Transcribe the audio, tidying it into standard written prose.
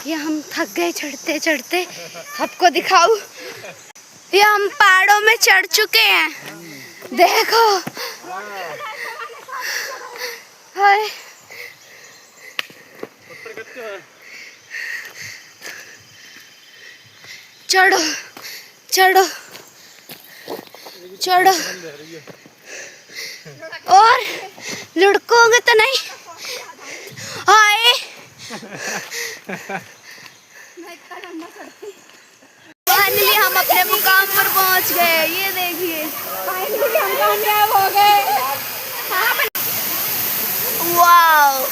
ये हम थक गए चढ़ते चढ़ते, सबको दिखाऊं। ये हम पहाड़ों में चढ़ चुके हैं, देखो। हाय चढ़ो चढ़ो चढ़ो, और लुढ़कोगे तो नहीं। हाय फाइनली हम अपने मुकाम पर पहुंच गए। ये देखिए, फाइनली हम कामयाब हो गए। वाओ,